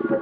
Hey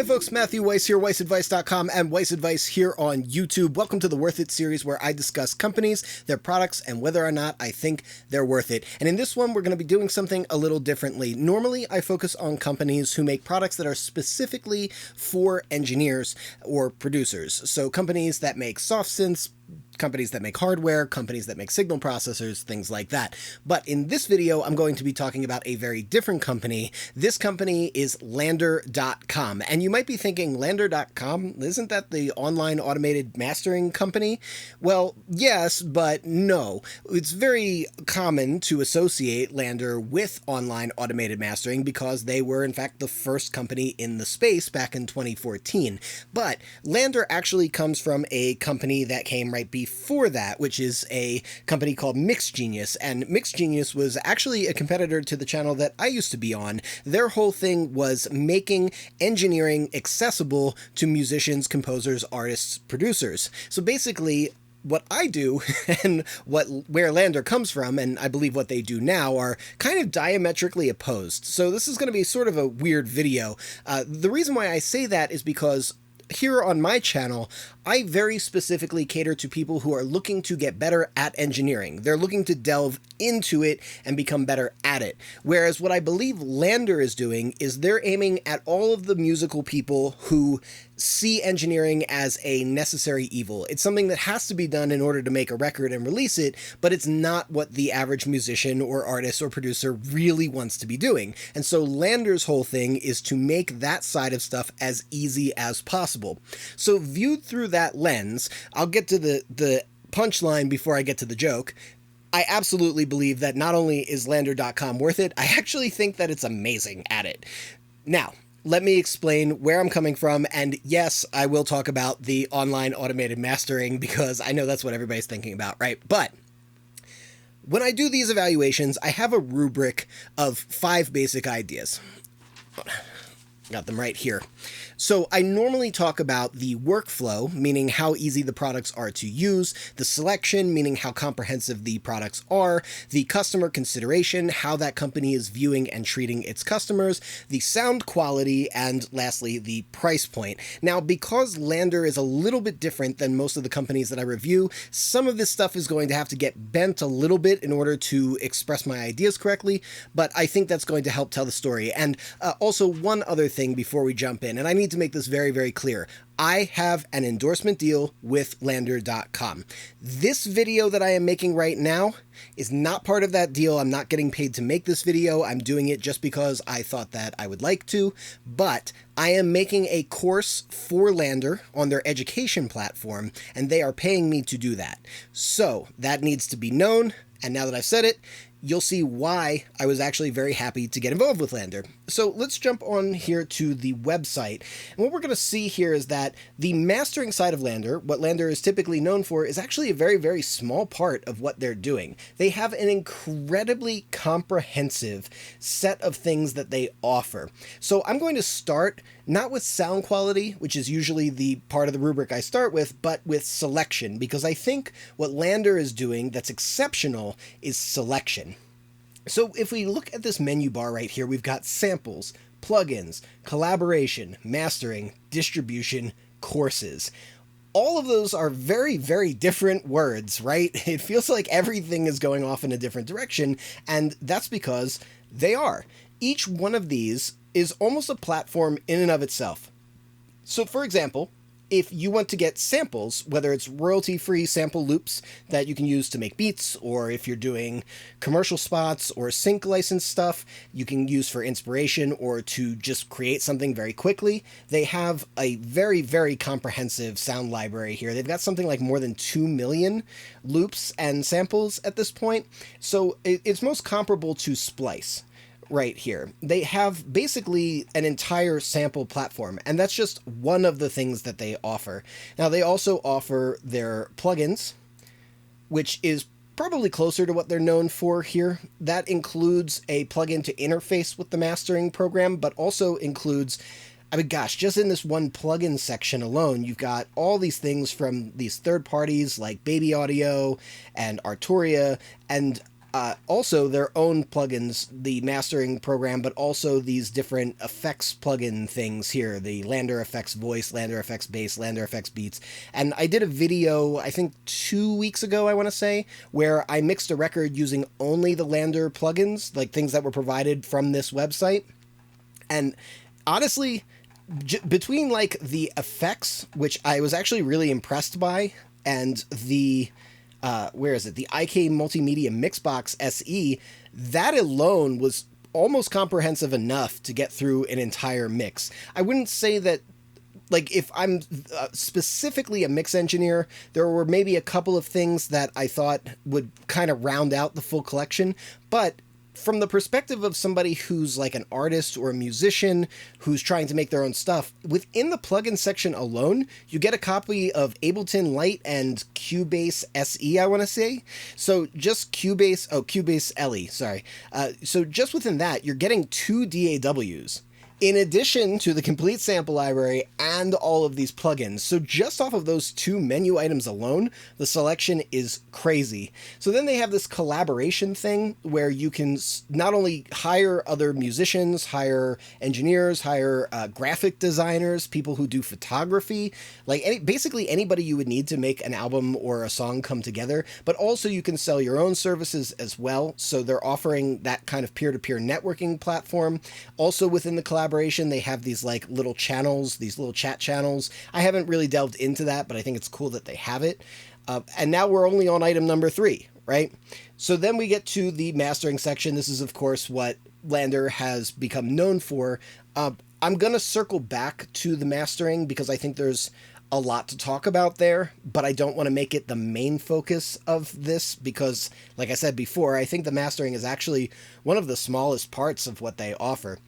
folks, Matthew Weiss here, WeissAdvice.com and Weiss Advice here on YouTube. Welcome to the Worth It series where I discuss companies, their products, and whether or not I think they're worth it. And in this one, we're going to be doing something a little differently. Normally, I focus on companies who make products that are specifically for engineers or producers. So companies that make soft synths, companies that make hardware, companies that make signal processors, things like that. But in this video, I'm going to be talking about a very different company. This company is LANDR.com. And you might be thinking, LANDR.com, isn't that the online automated mastering company? Well, yes, but no. It's very common to associate LANDR with online automated mastering because they were, in fact, the first company in the space back in 2014. But LANDR actually comes from a company that came right before that, which is a company called MixGenius. And MixGenius was actually a competitor to the channel that I used to be on. Their whole thing was making engineering accessible to musicians, composers, artists, producers. So basically, what I do and where LANDR comes from, and I believe what they do now, are kind of diametrically opposed. So this is going to be sort of a weird video. The reason why I say that is because here on my channel, I very specifically cater to people who are looking to get better at engineering. They're looking to delve into it and become better at it. Whereas what I believe LANDR is doing is they're aiming at all of the musical people who see engineering as a necessary evil. It's something that has to be done in order to make a record and release it, but it's not what the average musician or artist or producer really wants to be doing. And so LANDR's whole thing is to make that side of stuff as easy as possible. So viewed through that lens, I'll get to the punchline before I get to the joke. I absolutely believe that not only is LANDR.com worth it, I actually think that it's amazing at it. Now, let me explain where I'm coming from, and yes, I will talk about the online automated mastering because I know that's what everybody's thinking about, right? But when I do these evaluations, I have a rubric of 5 basic ideas. Got them right here. So I normally talk about the workflow, meaning how easy the products are to use, the selection, meaning how comprehensive the products are, the customer consideration, how that company is viewing and treating its customers, the sound quality, and lastly, the price point. Now, because LANDR is a little bit different than most of the companies that I review, some of this stuff is going to have to get bent a little bit in order to express my ideas correctly, but I think that's going to help tell the story. And also one other thing before we jump in, and I need to make this very, very clear. I have an endorsement deal with LANDR.com. This video that I am making right now is not part of that deal. I'm not getting paid to make this video. I'm doing it just because I thought that I would like to, but I am making a course for LANDR on their education platform, and they are paying me to do that. So that needs to be known, and now that I've said it, you'll see why I was actually very happy to get involved with LANDR. So let's jump on here to the website. And what we're going to see here is that the mastering side of LANDR, what LANDR is typically known for, is actually a very, very small part of what they're doing. They have an incredibly comprehensive set of things that they offer. So I'm going to start not with sound quality, which is usually the part of the rubric I start with, but with selection, because I think what LANDR is doing that's exceptional is selection. So if we look at this menu bar right here, we've got samples, plugins, collaboration, mastering, distribution, courses. All of those are very, very different words, right? It feels like everything is going off in a different direction, and that's because they are. Each one of these is almost a platform in and of itself. So for example, if you want to get samples, whether it's royalty-free sample loops that you can use to make beats, or if you're doing commercial spots or sync license stuff you can use for inspiration or to just create something very quickly, they have a very, very comprehensive sound library here. They've got something like more than 2 million loops and samples at this point, so it's most comparable to Splice. Right here. They have basically an entire sample platform, and that's just one of the things that they offer. Now, they also offer their plugins, which is probably closer to what they're known for here. That includes a plugin to interface with the mastering program, but also includes, I mean, gosh, just in this one plugin section alone, you've got all these things from these third parties like Baby Audio and Arturia, and also their own plugins, the mastering program, but also these different effects plugin things here, the LANDR Effects Voice, LANDR Effects Bass, LANDR Effects Beats. And I did a video, I think 2 weeks ago, I want to say, where I mixed a record using only the LANDR plugins, like things that were provided from this website. And honestly, between like the effects, which I was actually really impressed by, and the where is it? The IK Multimedia Mixbox SE, that alone was almost comprehensive enough to get through an entire mix. I wouldn't say that, like, if I'm specifically a mix engineer, there were maybe a couple of things that I thought would kind of round out the full collection, but from the perspective of somebody who's like an artist or a musician who's trying to make their own stuff, within the plugin section alone, you get a copy of Ableton Lite and Cubase SE, I want to say. So just Cubase LE, sorry. So just within that, you're getting 2 DAWs, in addition to the complete sample library and all of these plugins. So just off of those 2 menu items alone, the selection is crazy. So then they have this collaboration thing where you can not only hire other musicians, hire engineers, hire graphic designers, people who do photography, like basically anybody you would need to make an album or a song come together, but also you can sell your own services as well. So they're offering that kind of peer-to-peer networking platform. Also within the collaboration, they have these like little channels, these little chat channels. I haven't really delved into that, but I think it's cool that they have it. And now we're only on item number 3, right? So then we get to the mastering section. This is, of course, what LANDR has become known for. I'm going to circle back to the mastering because I think there's a lot to talk about there, but I don't want to make it the main focus of this because, like I said before, I think the mastering is actually one of the smallest parts of what they offer.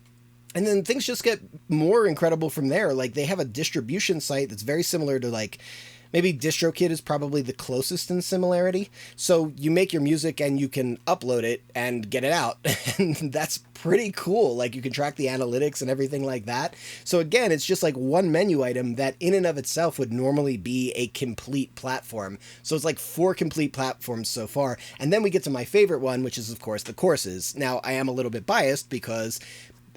And then things just get more incredible from there. Like they have a distribution site that's very similar to like, maybe DistroKid is probably the closest in similarity. So you make your music and you can upload it and get it out. And that's pretty cool. Like you can track the analytics and everything like that. So again, it's just like one menu item that in and of itself would normally be a complete platform. So it's like 4 complete platforms so far. And then we get to my favorite one, which is of course the courses. Now I am a little bit biased because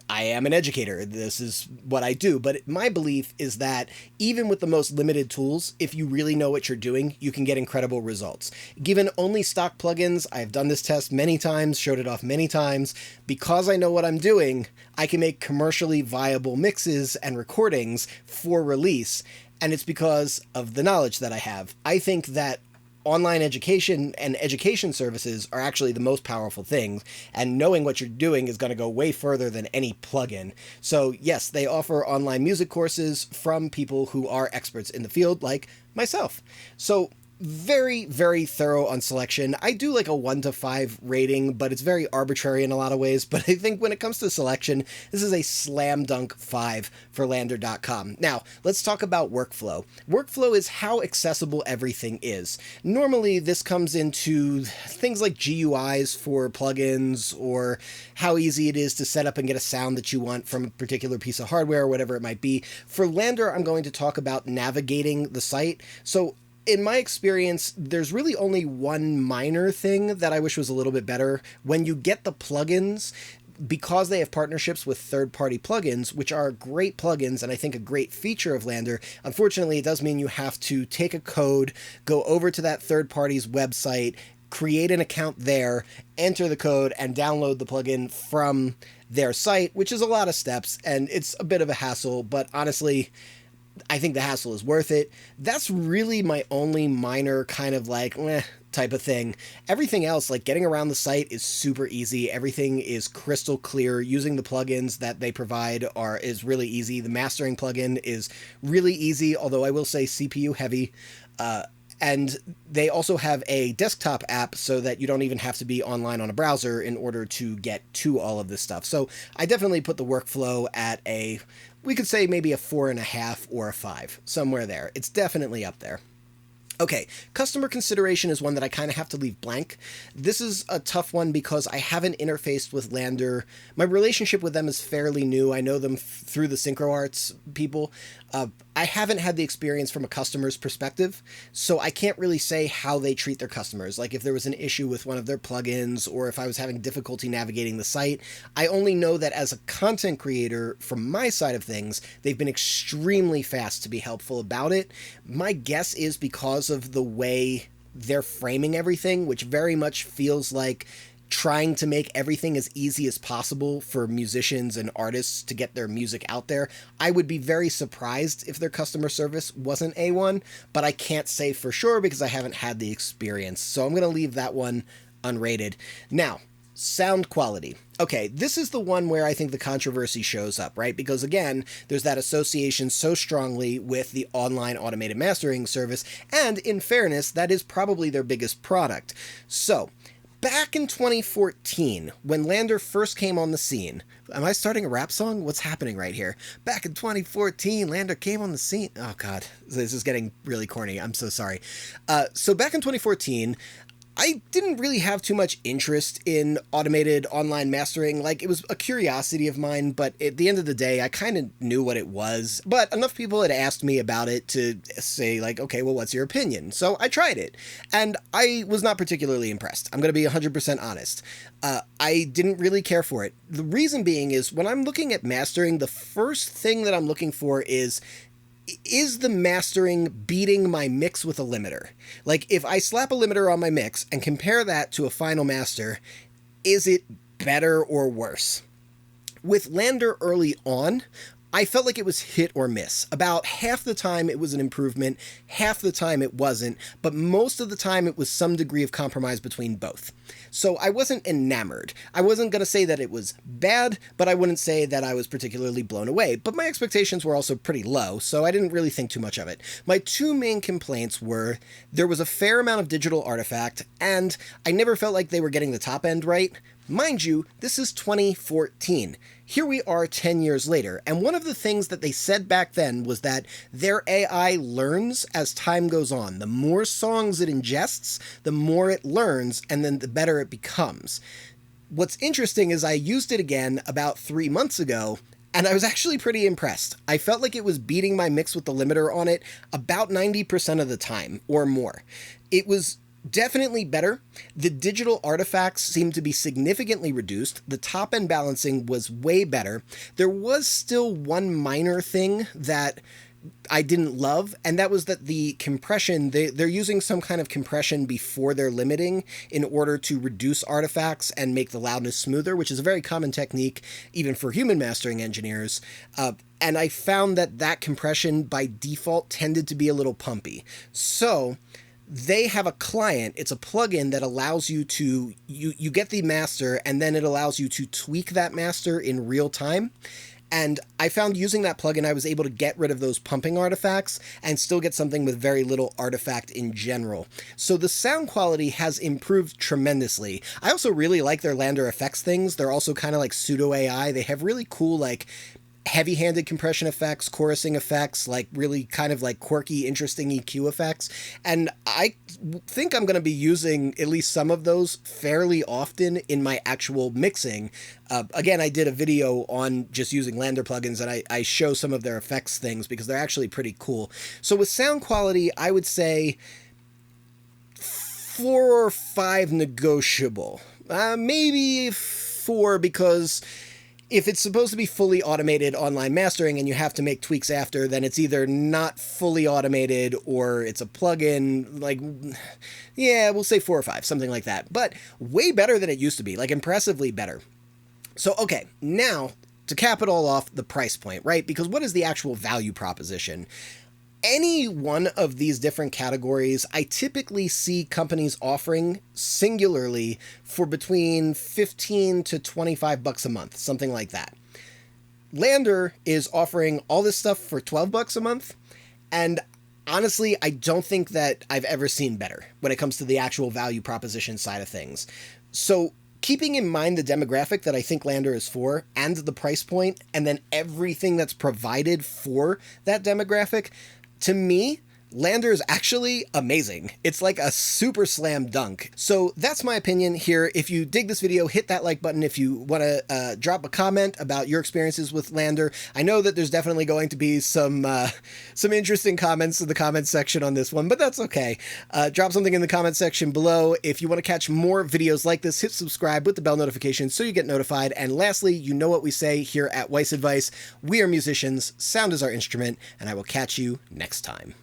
I am an educator. This is what I do. But my belief is that even with the most limited tools, if you really know what you're doing, you can get incredible results. Given only stock plugins, I've done this test many times, showed it off many times. Because I know what I'm doing, I can make commercially viable mixes and recordings for release. And it's because of the knowledge that I have. I think that online education and education services are actually the most powerful things, and knowing what you're doing is going to go way further than any plugin. So yes, they offer online music courses from people who are experts in the field, like myself. So very, very thorough on selection. I do like a 1 to 5 rating, but it's very arbitrary in a lot of ways. But I think when it comes to selection, this is a slam dunk 5 for LANDR.com. Now, let's talk about workflow. Workflow is how accessible everything is. Normally, this comes into things like GUIs for plugins or how easy it is to set up and get a sound that you want from a particular piece of hardware or whatever it might be. For LANDR, I'm going to talk about navigating the site. So in my experience, there's really only one minor thing that I wish was a little bit better. When you get the plugins, because they have partnerships with third-party plugins, which are great plugins and I think a great feature of LANDR, unfortunately, it does mean you have to take a code, go over to that third party's website, create an account there, enter the code, and download the plugin from their site, which is a lot of steps, and it's a bit of a hassle, but honestly, I think the hassle is worth it. That's really my only minor kind of like, type of thing. Everything else, like getting around the site, is super easy. Everything is crystal clear. Using the plugins that they provide is really easy. The mastering plugin is really easy, although I will say CPU heavy. And they also have a desktop app so that you don't even have to be online on a browser in order to get to all of this stuff. So I definitely put the workflow at we could say maybe a 4.5 or a 5, somewhere there. It's definitely up there. Okay, customer consideration is one that I kind of have to leave blank. This is a tough one because I haven't interfaced with LANDR. My relationship with them is fairly new. I know them through the SynchroArts people. I haven't had the experience from a customer's perspective, so I can't really say how they treat their customers. Like if there was an issue with one of their plugins or if I was having difficulty navigating the site. I only know that as a content creator, from my side of things, they've been extremely fast to be helpful about it. My guess is because of the way they're framing everything, which very much feels like trying to make everything as easy as possible for musicians and artists to get their music out there. I would be very surprised if their customer service wasn't A1, but I can't say for sure because I haven't had the experience. So I'm going to leave that one unrated. Now, sound quality. Okay, this is the one where I think the controversy shows up, right? Because again, there's that association so strongly with the online automated mastering service, and in fairness, that is probably their biggest product. So, back in 2014, when LANDR first came on the scene, am I starting a rap song? What's happening right here? Back in 2014, LANDR came on the scene. Oh God, this is getting really corny. I'm so sorry. So back in 2014, I didn't really have too much interest in automated online mastering. Like, it was a curiosity of mine, but at the end of the day, I kind of knew what it was. But enough people had asked me about it to say, like, okay, well, what's your opinion? So I tried it, and I was not particularly impressed. I'm going to be 100% honest. I didn't really care for it. The reason being is, when I'm looking at mastering, the first thing that I'm looking for is the mastering beating my mix with a limiter? Like, if I slap a limiter on my mix and compare that to a final master, is it better or worse? With LANDR early on, I felt like it was hit or miss. About half the time it was an improvement, half the time it wasn't, but most of the time it was some degree of compromise between both. So I wasn't enamored. I wasn't going to say that it was bad, but I wouldn't say that I was particularly blown away. But my expectations were also pretty low, so I didn't really think too much of it. My two main complaints were there was a fair amount of digital artifact, and I never felt like they were getting the top end right. Mind you, this is 2014. Here we are 10 years later, and one of the things that they said back then was that their AI learns as time goes on. The more songs it ingests, the more it learns, and then the better it becomes. What's interesting is I used it again about 3 months ago, and I was actually pretty impressed. I felt like it was beating my mix with the limiter on it about 90% of the time, or more. It was definitely better. The digital artifacts seemed to be significantly reduced. The top end balancing was way better. There was still one minor thing that I didn't love, and that was that the compression, they're using some kind of compression before they're limiting in order to reduce artifacts and make the loudness smoother, which is a very common technique even for human mastering engineers. And I found that compression by default tended to be a little pumpy. So they have a client, it's a plugin that allows you to, you get the master, and then it allows you to tweak that master in real time. And I found using that plugin, I was able to get rid of those pumping artifacts and still get something with very little artifact in general. So the sound quality has improved tremendously. I also really like their LANDR effects things. They're also kind of like pseudo AI. They have really cool, like, heavy-handed compression effects, chorusing effects, like really kind of like quirky, interesting EQ effects. And I think I'm going to be using at least some of those fairly often in my actual mixing. Again, I did a video on just using LANDR plugins, and I show some of their effects things because they're actually pretty cool. So with sound quality, I would say 4 or 5 negotiable. Maybe 4, because if it's supposed to be fully automated online mastering and you have to make tweaks after, then it's either not fully automated or it's a plugin. Like, yeah, we'll say 4 or 5, something like that. But way better than it used to be, like impressively better. So, okay, now to cap it all off, the price point, right? Because what is the actual value proposition? Any one of these different categories, I typically see companies offering singularly for between 15 to 25 bucks a month, something like that. LANDR is offering all this stuff for 12 bucks a month, and honestly, I don't think that I've ever seen better when it comes to the actual value proposition side of things. So keeping in mind the demographic that I think LANDR is for, and the price point, and then everything that's provided for that demographic, to me, LANDR is actually amazing. It's like a super slam dunk. So that's my opinion here. If you dig this video, hit that like button. If you want to drop a comment about your experiences with LANDR, I know that there's definitely going to be some interesting comments in the comments section on this one, but that's okay. Drop something in the comment section below. If you want to catch more videos like this, hit subscribe with the bell notification so you get notified. And lastly, you know what we say here at Weiss Advice. We are musicians, sound is our instrument, and I will catch you next time.